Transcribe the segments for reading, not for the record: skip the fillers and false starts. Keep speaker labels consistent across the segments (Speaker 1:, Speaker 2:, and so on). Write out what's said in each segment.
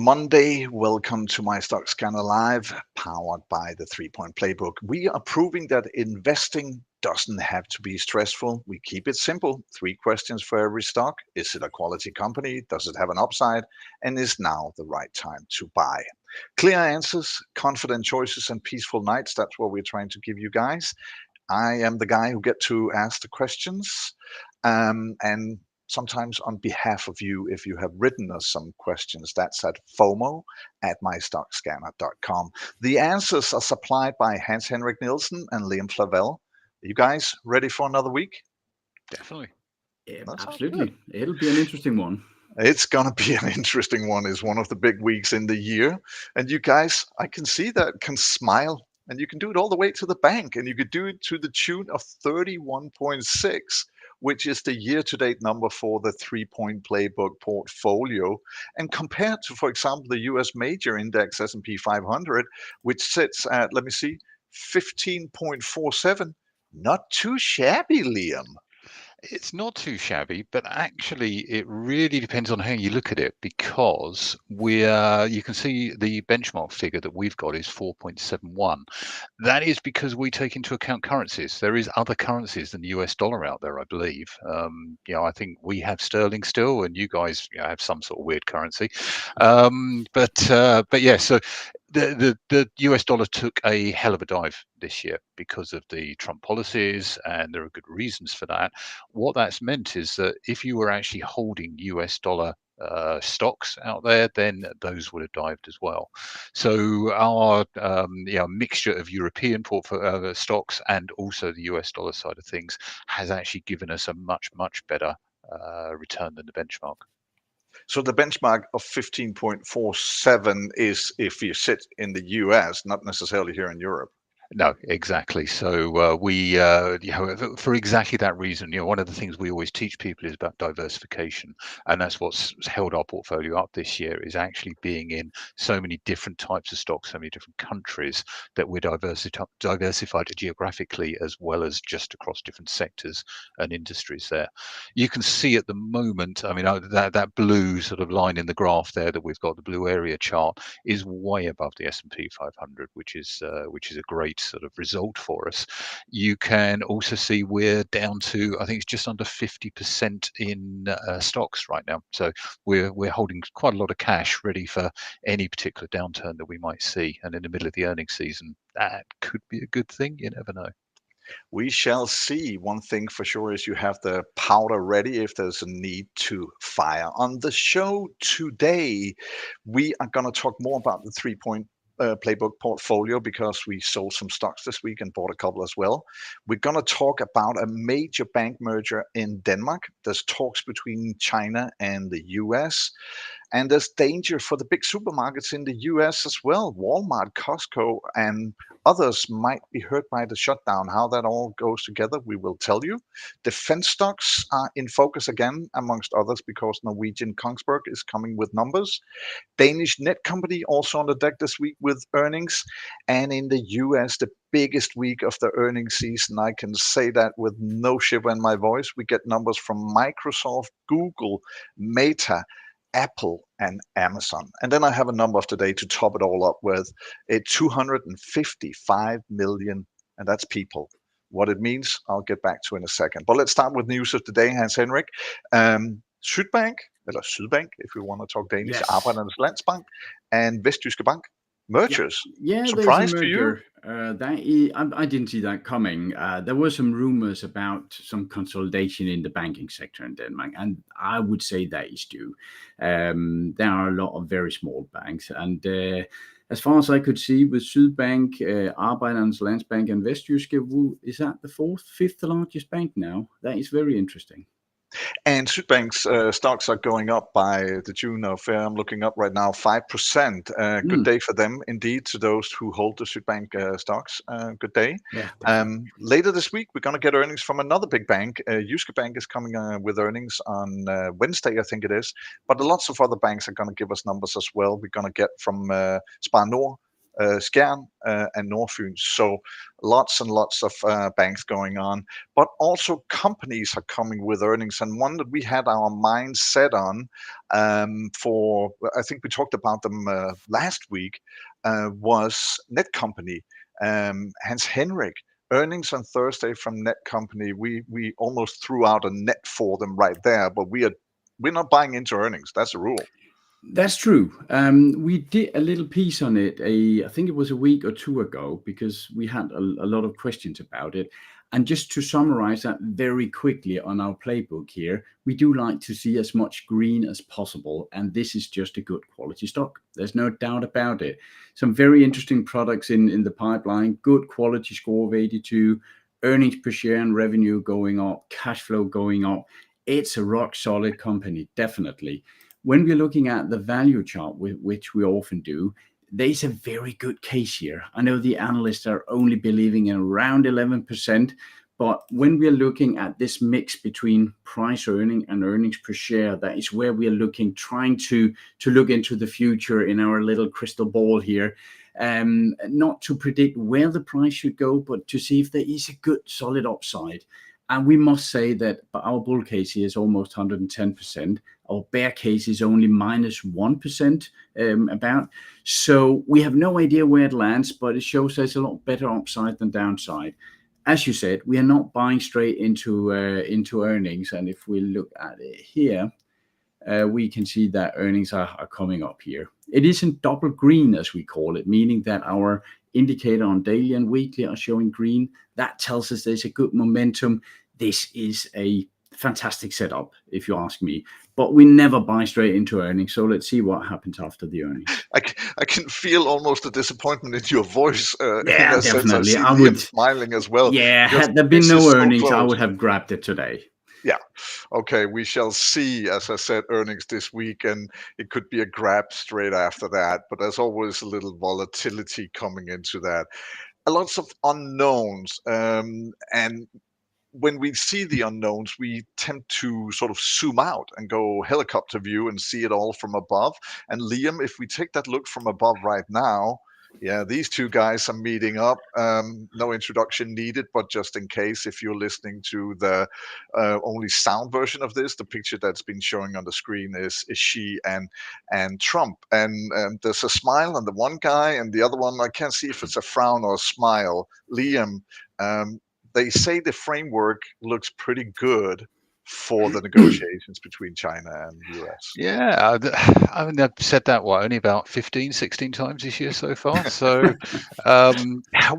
Speaker 1: Monday. Welcome to MyStockScanner Live, powered by the 3-Point Playbook. We are proving that investing doesn't have to be stressful. We keep it simple. 3 questions for every stock. Is it a quality company? Does it have an upside? And is now the right time to buy? Clear answers, confident choices, and peaceful nights. That's what we're trying to give you guys. I am the guy who get to ask the questions. And sometimes on behalf of you, if you have written us some questions, that's at FOMO@mystockscanner.com. The answers are supplied by Hans-Henrik Nielsen and Liam Flavel. Are you guys ready for another week?
Speaker 2: Definitely.
Speaker 3: Yeah,
Speaker 1: That sounds
Speaker 3: absolutely.
Speaker 1: good.
Speaker 3: It'll be an interesting one.
Speaker 1: It's going to be an interesting one. It's one of the big weeks in the year. And you guys, I can see that, can smile. And you can do it all the way to the bank. And you could do it to the tune of 31.6, which is the year-to-date number for the 3-Point Playbook portfolio. And compared to, for example, the US major index S&P 500, which sits at, let me see, 15.47. Not too shabby, Liam.
Speaker 2: It's not too shabby, but actually it really depends on how you look at it, because you can see the benchmark figure that we've got is 4.71. That is because we take into account currencies. There is other currencies than the US dollar out there, I believe. I think we have sterling still, and you guys have some sort of weird currency. But yeah, so the US dollar took a hell of a dive this year because of the Trump policies, and there are good reasons for that. What that's meant is that if you were actually holding US dollar stocks out there, then those would have dived as well. So our mixture of European portfolio stocks and also the US dollar side of things has actually given us a much better return than the benchmark.
Speaker 1: So the benchmark of 15.47 is if you sit in the US, not necessarily here in Europe.
Speaker 2: No, exactly. So for exactly that reason, one of the things we always teach people is about diversification, and that's what's held our portfolio up this year, is actually being in so many different types of stocks, so many different countries, that we're diversified geographically as well as just across different sectors and industries there. You can see at the moment, I mean, that blue sort of line in the graph there that we've got, the blue area chart, is way above the S&P 500, which is a great sort of result for us. You can also see we're down to, I think it's just under 50% in stocks right now. So we're holding quite a lot of cash ready for any particular downturn that we might see. And in the middle of the earnings season, that could be a good thing. You never know.
Speaker 1: We shall see. One thing for sure is you have the powder ready if there's a need to fire. On the show today, we are going to talk more about the 3-Point Playbook portfolio, because we sold some stocks this week and bought a couple as well. We're going to talk about a major bank merger in Denmark. There's talks between China and the US. And there's danger for the big supermarkets in the US as well. Walmart, Costco, and others might be hurt by the shutdown. How that all goes together, we will tell you. Defense stocks are in focus again, amongst others, because Norwegian Kongsberg is coming with numbers. Danish Netcompany also on the deck this week with earnings. And in the US, the biggest week of the earnings season, I can say that with no shiver in my voice. We get numbers from Microsoft, Google, Meta, Apple, and Amazon. And then I have a number of today to top it all up with, 255 million, and that's people. What it means, I'll get back to in a second. But let's start with news of the day, Hans-Henrik. Sydbank, eller Sydbank, if we want to talk Danish,
Speaker 3: Yes.
Speaker 1: Arbejdernes Landsbank, and Vestjyske Bank mergers.
Speaker 3: Yeah, there's a
Speaker 1: Surprise for you?
Speaker 3: merger. I didn't see that coming. There were some rumors about some consolidation in the banking sector in Denmark, and I would say that is due. There are a lot of very small banks, and as far as I could see, with Sydbank, Arbejdernes Landsbank, and Vestjyske, is that the fifth largest bank now? That is very interesting.
Speaker 1: And Sydbank's stocks are going up by the tune of, I'm looking up right now, 5%. Good day for them, indeed, to those who hold the Sydbank stocks. Good day.
Speaker 3: Yeah.
Speaker 1: Later this week, we're going to get earnings from another big bank. Jyske Bank is coming with earnings on Wednesday, I think it is. But lots of other banks are going to give us numbers as well. We're going to get from Spar Nord, Skjern, and Nordfyn. So lots and lots of banks going on, but also companies are coming with earnings. And one that we had our mind set on for, I think we talked about them last week, was Netcompany. Hans Henrik, earnings on Thursday from Netcompany. We almost threw out a net for them right there, but we're not buying into earnings. That's a rule.
Speaker 3: That's true. We did a little piece on it. I think it was a week or two ago, because we had a lot of questions about it. And just to summarize that very quickly on our playbook here, we do like to see as much green as possible. And this is just a good quality stock. There's no doubt about it. Some very interesting products in the pipeline, good quality score of 82, earnings per share and revenue going up, cash flow going up. It's a rock solid company, definitely. When we're looking at the value chart, which we often do, there's a very good case here. I know the analysts are only believing in around 11%, but when we're looking at this mix between price earning and earnings per share, that is where we are looking, trying to look into the future in our little crystal ball here. Not to predict where the price should go, but to see if there is a good solid upside. And we must say that our bull case here is almost 110%. Our bear case is only minus 1% about. So we have no idea where it lands, but it shows there's a lot better upside than downside. As you said, we are not buying straight into earnings. And if we look at it here, we can see that earnings are coming up here. It isn't double green, as we call it, meaning that our indicator on daily and weekly are showing green. That tells us there's a good momentum. This is a fantastic setup, if you ask me. But we never buy straight into earnings. So let's see what happens after the earnings.
Speaker 1: I can feel almost a disappointment in your voice.
Speaker 3: Yeah,
Speaker 1: in that sense.
Speaker 3: definitely.
Speaker 1: I see
Speaker 3: I
Speaker 1: Liam
Speaker 3: would
Speaker 1: smiling as well.
Speaker 3: Yeah,
Speaker 1: Because
Speaker 3: had there been
Speaker 1: this
Speaker 3: no
Speaker 1: is so
Speaker 3: earnings, I
Speaker 1: close.
Speaker 3: would have grabbed it today.
Speaker 1: Yeah. Okay. We shall see, as I said, earnings this week, and it could be a grab straight after that. But there's always a little volatility coming into that. Lots of unknowns. And when we see the unknowns, we tend to sort of zoom out and go helicopter view and see it all from above. And Liam, if we take that look from above right now, yeah, these two guys are meeting up. No introduction needed, but just in case, if you're listening to the only sound version of this, the picture that's been showing on the screen is Xi and Trump. And there's a smile on the one guy, and the other one, I can't see if it's a frown or a smile. Liam, they say the framework looks pretty good for the negotiations between China and the US.
Speaker 2: Yeah, I mean, I've said that, only about 15, 16 times this year so far. So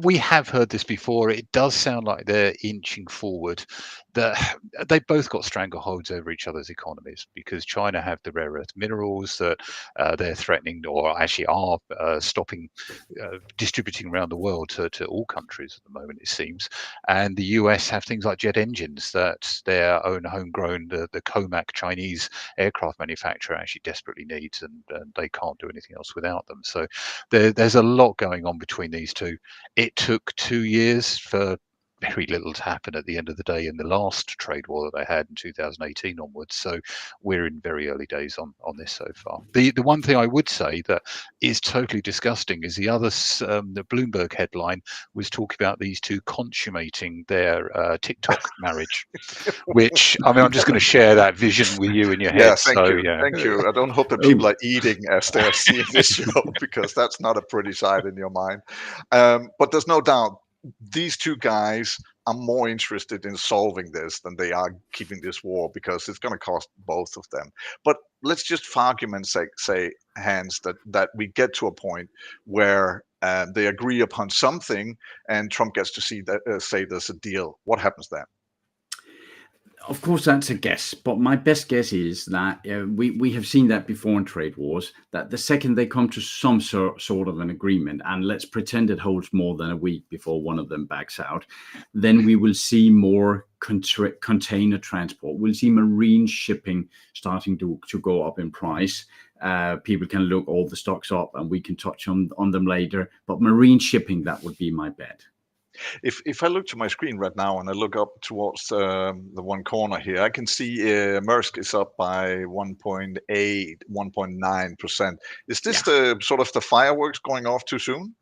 Speaker 2: we have heard this before. It does sound like they're inching forward. They've both got strangleholds over each other's economies, because China have the rare earth minerals that they're threatening, or actually are stopping distributing around the world to all countries at the moment, it seems. And the US have things like jet engines that their own homegrown, the Comac Chinese aircraft manufacturer actually desperately needs, and they can't do anything else without them. So there's a lot going on between these two. It took 2 years for very little to happen at the end of the day in the last trade war that they had in 2018 onwards. So we're in very early days on this so far. The one thing I would say that is totally disgusting is the Bloomberg headline was talking about these two consummating their TikTok marriage, which, I mean, I'm just going to share that vision with you in your head.
Speaker 1: Yeah, thank you. I don't hope that people are eating as they're seeing this show, because that's not a pretty sight in your mind. But there's no doubt these two guys are more interested in solving this than they are keeping this war, because it's going to cost both of them. But let's just, for argument's sake, say, Hans, that we get to a point where they agree upon something, and Trump gets to say there's a deal. What happens then?
Speaker 3: Of course, that's a guess, but my best guess is that we have seen that before in trade wars, that the second they come to some sort of an agreement, and let's pretend it holds more than a week before one of them backs out, then we will see more container transport. We'll see marine shipping starting to go up in price. People can look all the stocks up, and we can touch on them later. But marine shipping, that would be my bet.
Speaker 1: If I look to my screen right now and I look up towards the one corner here, I can see Maersk is up by 1.8, 1.9%. Is this the sort of the fireworks going off too soon?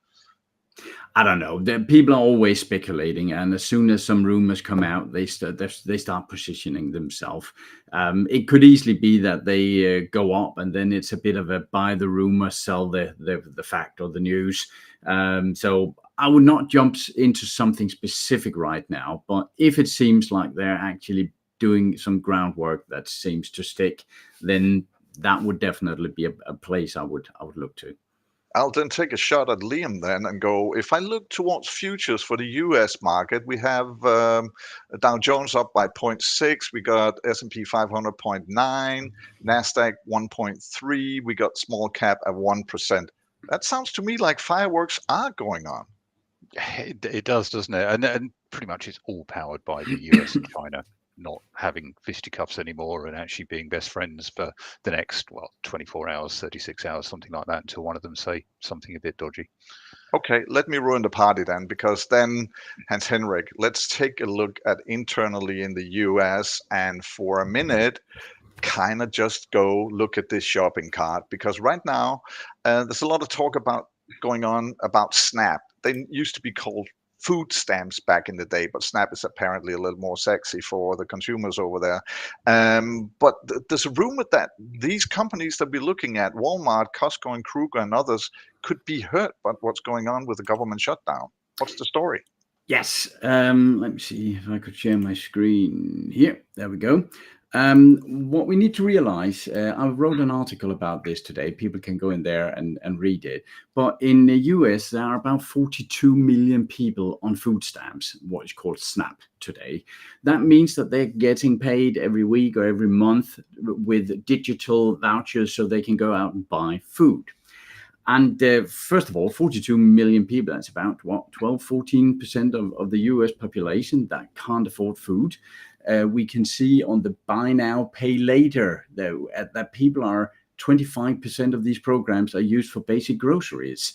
Speaker 3: I don't know. People are always speculating, and as soon as some rumors come out, they start positioning themselves. It could easily be that they go up, and then it's a bit of a buy the rumor, sell the fact or the news. So I would not jump into something specific right now, but if it seems like they're actually doing some groundwork that seems to stick, then that would definitely be a place I would look to.
Speaker 1: I'll then take a shot at Liam then and go, if I look towards futures for the US market, we have Dow Jones up by 0.6, we got S&P 500 0.9, NASDAQ 1.3, we got small cap at 1%. That sounds to me like fireworks are going on.
Speaker 2: It does, doesn't it? And pretty much it's all powered by the US and China not having fisticuffs anymore and actually being best friends for the next 24 hours, 36 hours, something like that, until one of them say something a bit dodgy.
Speaker 1: Okay, let me ruin the party then, because then, Hans Henrik, let's take a look at internally in the US and for a minute kind of just go look at this shopping cart, because right now there's a lot of talk about going on about SNAP. They used to be called food stamps back in the day, but SNAP is apparently a little more sexy for the consumers over there. But there's a rumor that these companies that we're looking at, Walmart, Costco, and Kroger, and others, could be hurt by what's going on with the government shutdown. What's the story?
Speaker 3: Yes. Let me see if I could share my screen here. There we go. What we need to realize, I wrote an article about this today. People can go in there and read it. But in the US, there are about 42 million people on food stamps, what is called SNAP today. That means that they're getting paid every week or every month with digital vouchers so they can go out and buy food. And first of all, 42 million people, that's about 12-14% of the US population that can't afford food. We can see on the buy now, pay later that people are 25% of these programs are used for basic groceries.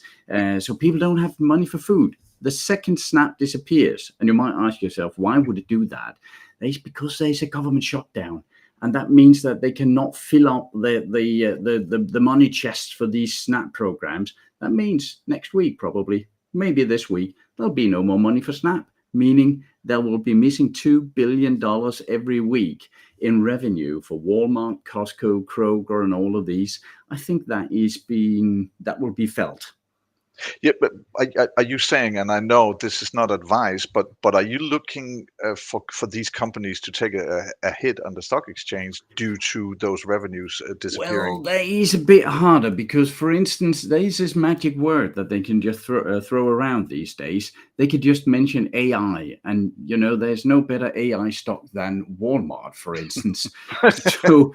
Speaker 3: So people don't have money for food. The second SNAP disappears, and you might ask yourself, why would it do that? It's because there's a government shutdown. And that means that they cannot fill up the money chests for these SNAP programs. That means next week, probably, maybe this week, there'll be no more money for SNAP, meaning they will be missing $2 billion every week in revenue for Walmart, Costco, Kroger, and all of these. I think that will be felt.
Speaker 1: Yeah, but are you saying, and I know this is not advice, but are you looking for these companies to take a hit on the stock exchange due to those revenues disappearing?
Speaker 3: Well, that is a bit harder because, for instance, there's this magic word that they can just throw around these days. They could just mention AI, and there's no better AI stock than Walmart, for instance. so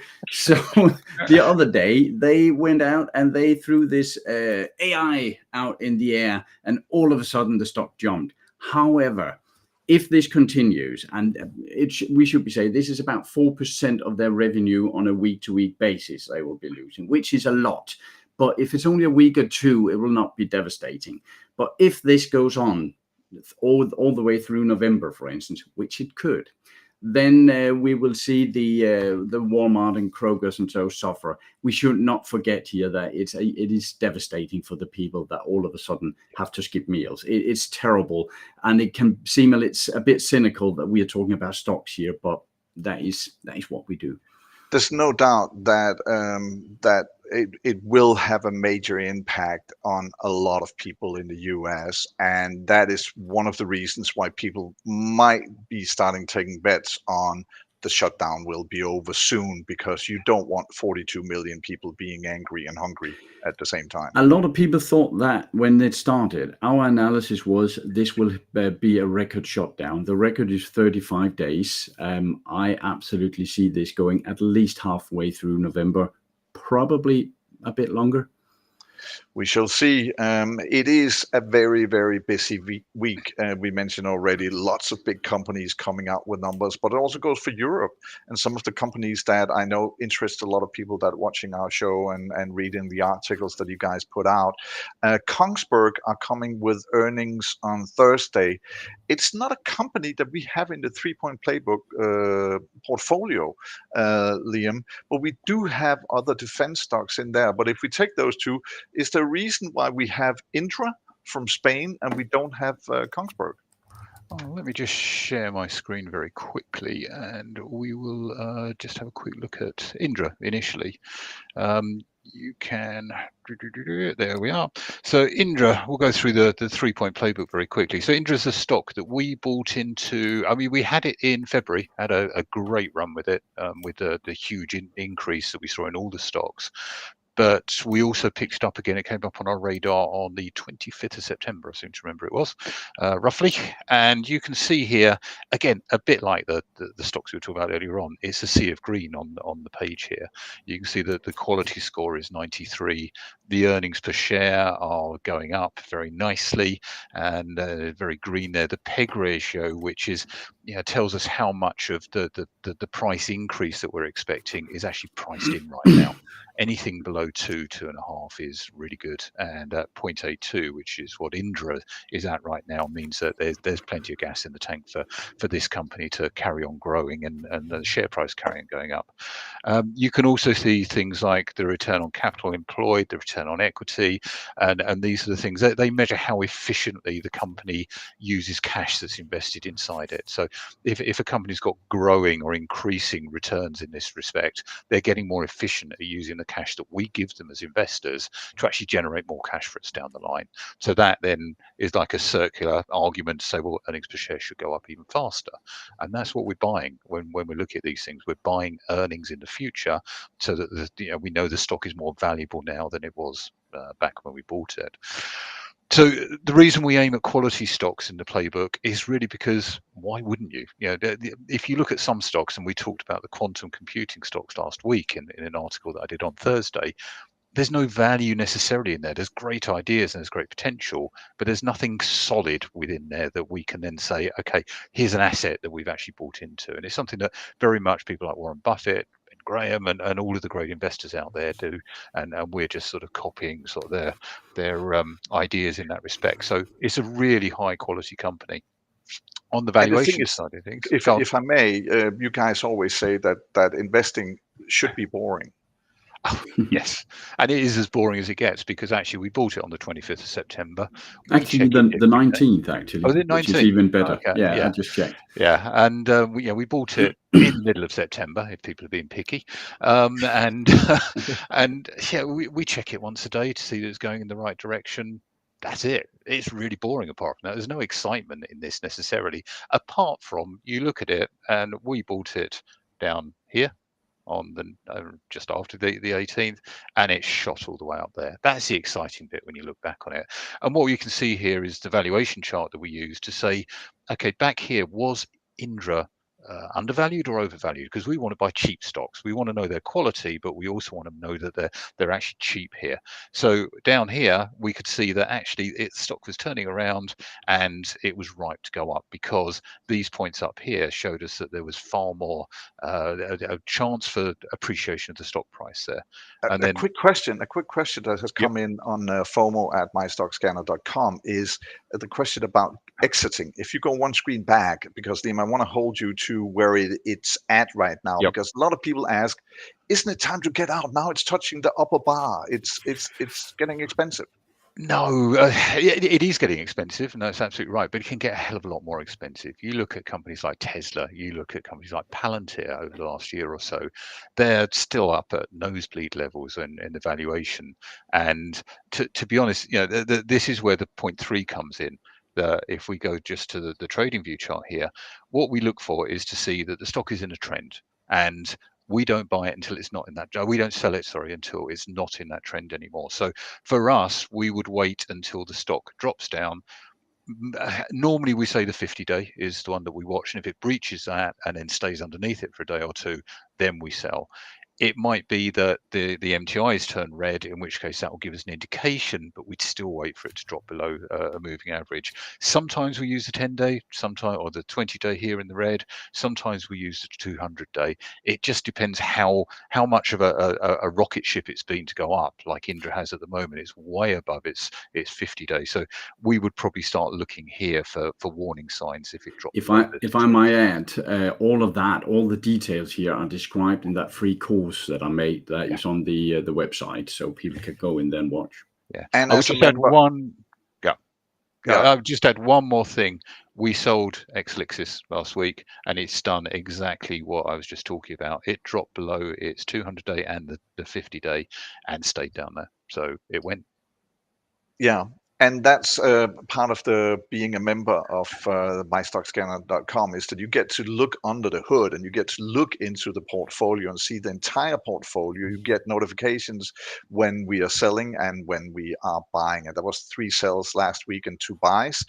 Speaker 3: the other day they went out and they threw this AI out in the air, and all of a sudden the stock jumped. However, if this continues, and we should be saying this is about 4% of their revenue on a week-to-week basis they will be losing, which is a lot. But if it's only a week or two, it will not be devastating. But if this goes on all the way through November, for instance, which it could, then we will see the Walmart and Kroger's and so suffer. We should not forget here that it is devastating for the people that all of a sudden have to skip meals. It's terrible, and it can seem it's a bit cynical that we are talking about stocks here, but that is what we do.
Speaker 1: There's no doubt that that it will have a major impact on a lot of people in the US, and that is one of the reasons why people might be starting taking bets on the shutdown will be over soon, because you don't want 42 million people being angry and hungry at the same time.
Speaker 3: A lot of people thought that when it started. Our analysis was this will be a record shutdown. The record is 35 days. I absolutely see this going at least halfway through November, probably a bit longer.
Speaker 1: We shall see. It is a very, very busy week. We mentioned already lots of big companies coming out with numbers, but it also goes for Europe and some of the companies that I know interest a lot of people that are watching our show and reading the articles that you guys put out. Kongsberg are coming with earnings on Thursday. It's not a company that we have in the 3-point playbook portfolio, Liam, but we do have other defense stocks in there. But if we take those two, is there a reason why we have Indra from Spain, and we don't have Kongsberg.
Speaker 2: Oh, let me just share my screen very quickly, and we will just have a quick look at Indra initially. You can, there we are. So Indra, we'll go through the 3-point playbook very quickly. So Indra is a stock that we bought into. I mean, we had it in February, had a great run with it, with the huge increase that we saw in all the stocks. But we also picked it up again. It came up on our radar on the 25th of September, I seem to remember it was, roughly. And you can see here, again, a bit like the stocks we were talking about earlier on, it's a sea of green on the page here. You can see that the quality score is 93. The earnings per share are going up very nicely, and very green there. The PEG ratio, which is, tells us how much of the price increase that we're expecting is actually priced in right now. Anything below 2.5 is really good, and at 0.82, which is what Indra is at right now, means that there's plenty of gas in the tank for this company to carry on growing and the share price carrying going up. You can also see things like the return on capital employed, the return on equity, and these are the things that they measure how efficiently the company uses cash that's invested inside it. So if a company's got growing or increasing returns in this respect, they're getting more efficient at using the cash that we give them as investors to actually generate more cash for us down the line. So that then is like a circular argument to say, well, earnings per share should go up even faster. And that's what we're buying when we look at these things. We're buying earnings in the future, so that we know the stock is more valuable now than it was back when we bought it. So the reason we aim at quality stocks in the playbook is really because why wouldn't you? If you look at some stocks, and we talked about the quantum computing stocks last week in an article that I did on Thursday, there's no value necessarily in there. There's great ideas and there's great potential, but there's nothing solid within there that we can then say, okay, here's an asset that we've actually bought into. And it's something that very much people like Warren Buffett, Ben Graham, and all of the great investors out there do. And we're just sort of copying sort of their ideas in that respect. So it's a really high quality company. On the valuation side of things,
Speaker 1: if I may, you guys always say that investing should be boring.
Speaker 2: Oh, yes, and it is as boring as it gets, because actually we bought it on the 25th of September.
Speaker 3: Actually, the 19th, actually,
Speaker 2: the 19th?
Speaker 3: Which is even better.
Speaker 2: Okay.
Speaker 3: Yeah, I just checked.
Speaker 2: Yeah, and we bought it in the middle of September, if people are being picky, and yeah, we check it once a day to see that it's going in the right direction. That's it. It's really boring apart from that. There's no excitement in this necessarily, apart from you look at it, and we bought it down here on the just after the 18th, and it shot all the way up there. That's the exciting bit when you look back on it. And what you can see here is the valuation chart that we use to say, okay, back here, was Indra undervalued or overvalued? Because we want to buy cheap stocks. We want to know their quality, but we also want to know that they're actually cheap here. So down here, we could see that actually its stock was turning around and it was ripe to go up, because these points up here showed us that there was far more a chance for appreciation of the stock price there. And then
Speaker 1: a quick question that has come in on FOMO at MyStockScanner.com is the question about exiting. If you go one screen back, because Liam, I want to hold you to where it's at right now, because a lot of people ask, isn't it time to get out? Now it's touching the upper bar. It's getting expensive.
Speaker 2: No, it is getting expensive, and that's absolutely right, but it can get a hell of a lot more expensive. You look at companies like Tesla, you look at companies like Palantir over the last year or so, they're still up at nosebleed levels in the valuation. And to be honest, this is where the 0.3 comes in. If we go just to the trading view chart here, what we look for is to see that the stock is in a trend, and we don't buy it until it's not in that. We don't sell it, sorry, until it's not in that trend anymore. So for us, we would wait until the stock drops down. Normally we say the 50-day is the one that we watch, and if it breaches that and then stays underneath it for a day or two, then we sell. It might be that the MTIs turn red, in which case that will give us an indication, but we'd still wait for it to drop below a moving average. Sometimes we use the 10-day, sometimes, or the 20-day here in the red. Sometimes we use the 200-day. It just depends how much of a rocket ship it's been to go up, like Indra has at the moment. It's way above its 50 days. So we would probably start looking here for warning signs if it drops.
Speaker 3: If I might add, all of that, all the details here are described in that free course that I made that is on the website, so people can go in there and watch.
Speaker 2: Yeah,
Speaker 1: and
Speaker 2: I would just add one. Yeah.
Speaker 1: Yeah.
Speaker 2: I've just had one more thing. We sold Exelixis last week, and it's done exactly what I was just talking about. It dropped below its 200-day and the 50-day, and stayed down there. So it went.
Speaker 1: Yeah, and that's part of the being a member of MyStockScanner.com, is that you get to look under the hood and you get to look into the portfolio and see the entire portfolio. You get notifications when we are selling and when we are buying. And there was 3 sells last week and 2 buys.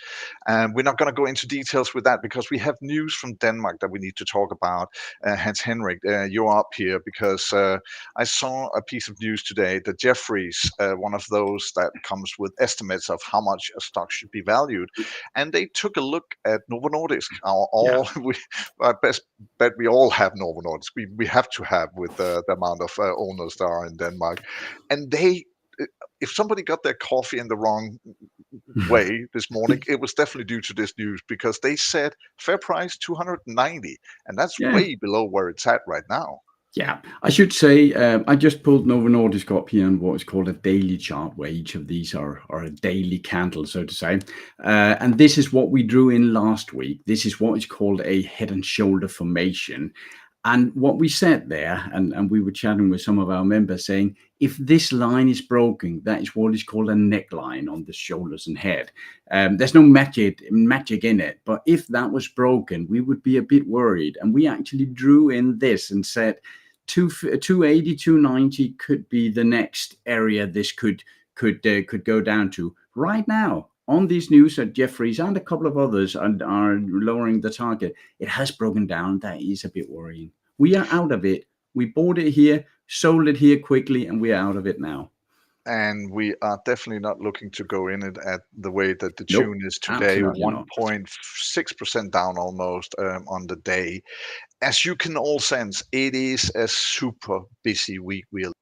Speaker 1: And we're not going to go into details with that because we have news from Denmark that we need to talk about. Hans Henrik, you're up here because I saw a piece of news today that Jeffries, one of those that comes with estimates of how much a stock should be valued, and they took a look at Novo Nordisk. I best bet we all have Novo Nordisk. We have to have with the amount of owners there are in Denmark, and they. If somebody got their coffee in the wrong way this morning, it was definitely due to this news, because they said fair price 290, and that's way below where it's at right now.
Speaker 3: Yeah, I should say I just pulled Novo Nordisk up here on what is called a daily chart, where each of these are a daily candle, so to say. And this is what we drew in last week. This is what is called a head and shoulder formation. And what we said there, and we were chatting with some of our members saying, if this line is broken, that is what is called a neckline on the shoulders and head. There's no magic in it, but if that was broken, we would be a bit worried. And we actually drew in this and said 280, 290 could be the next area this could go down to. Right now, on these news at Jeffries and a couple of others are lowering the target, it has broken down. That is a bit worrying. We are out of it. We bought it here, sold it here quickly, and we are out of it now.
Speaker 1: And we are definitely not looking to go in it at the way that the
Speaker 3: Nope,
Speaker 1: tune is today,
Speaker 3: absolutely not.
Speaker 1: 1.6% down almost on the day. As you can all sense, it is a super busy week we're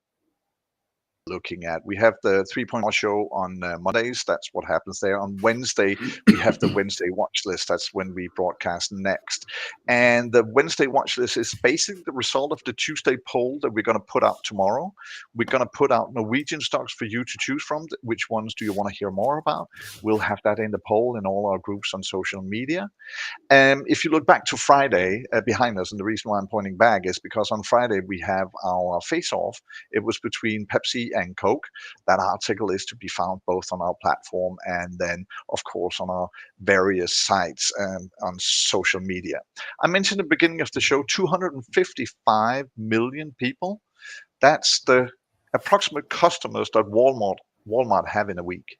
Speaker 1: looking at. We have the 3-point show on Mondays. That's what happens there. On Wednesday, we have the Wednesday watch list. That's when we broadcast next. And the Wednesday watch list is basically the result of the Tuesday poll that we're going to put out tomorrow. We're going to put out Norwegian stocks for you to choose from. Which ones do you want to hear more about? We'll have that in the poll in all our groups on social media. If you look back to Friday behind us, and the reason why I'm pointing back is because on Friday we have our face-off. It was between Pepsi and Coke. That article is to be found both on our platform and then, of course, on our various sites on social media. I mentioned at the beginning of the show, 255 million people. That's the approximate customers that Walmart have in a week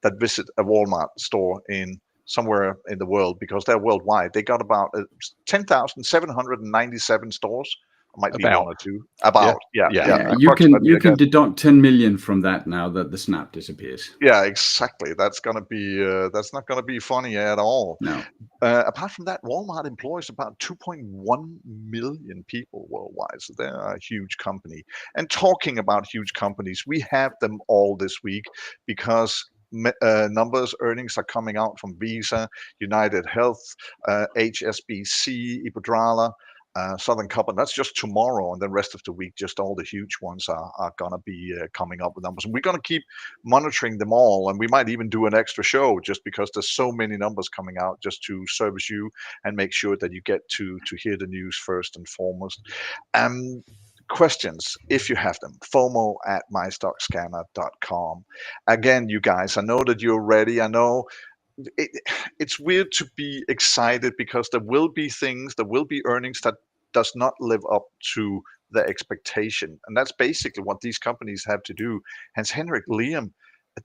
Speaker 1: that visit a Walmart store in somewhere in the world, because they're worldwide. They got about 10,797 stores. Might be one or two.
Speaker 3: Yeah. You can deduct 10 million from that now that the snap disappears.
Speaker 1: Yeah, exactly. That's gonna be that's not gonna be funny at all.
Speaker 3: No.
Speaker 1: Apart from that, Walmart employs about 2.1 million people worldwide. So they're a huge company. And talking about huge companies, we have them all this week because earnings are coming out from Visa, United Health, HSBC, Iberdrola, Southern Copper. That's just tomorrow, and then rest of the week, just all the huge ones are gonna be coming up with numbers. And we're gonna keep monitoring them all, and we might even do an extra show just because there's so many numbers coming out, just to service you and make sure that you get to hear the news first and foremost. Questions, if you have them, FOMO at MyStockScanner.com. Again, you guys, I know that you're ready. I know it's weird to be excited because there will be earnings that does not live up to the expectation. And that's basically what these companies have to do. Hans Henrik, Liam,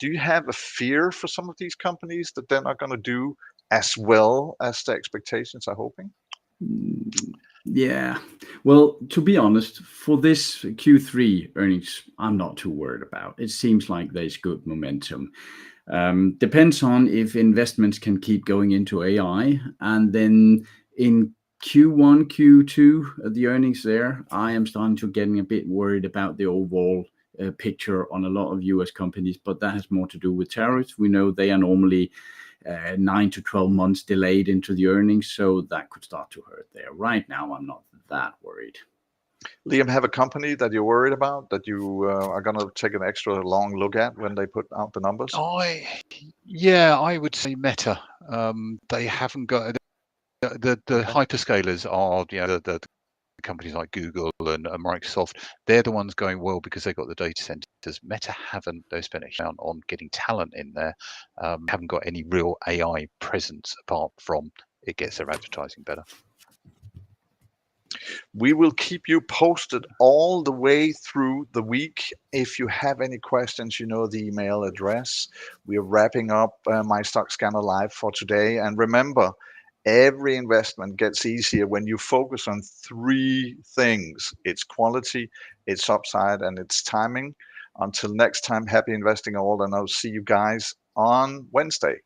Speaker 1: do you have a fear for some of these companies that they're not going to do as well as the expectations are hoping?
Speaker 3: Yeah. Well, to be honest, for this Q3 earnings, I'm not too worried about. It seems like there's good momentum. Depends on if investments can keep going into AI. And then in Q1, Q2, the earnings there, I am starting to getting a bit worried about the overall picture on a lot of US companies, but that has more to do with tariffs. We know they are normally 9 to 12 months delayed into the earnings, so that could start to hurt there. Right now, I'm not that worried.
Speaker 1: Liam, have a company that you're worried about that you are going to take an extra long look at when they put out the numbers?
Speaker 2: I would say Meta. They haven't got the hyperscalers are the companies like Google and Microsoft. They're the ones going well because they've got the data centers. Meta haven't. They spent a amount on getting talent in there. Haven't got any real AI presence apart from it gets their advertising better.
Speaker 1: We will keep you posted all the way through the week. If you have any questions, you know the email address. We are wrapping up MyStockScanner Live for today. And remember, every investment gets easier when you focus on three things. It's quality, it's upside, and it's timing. Until next time, happy investing all, and I'll see you guys on Wednesday.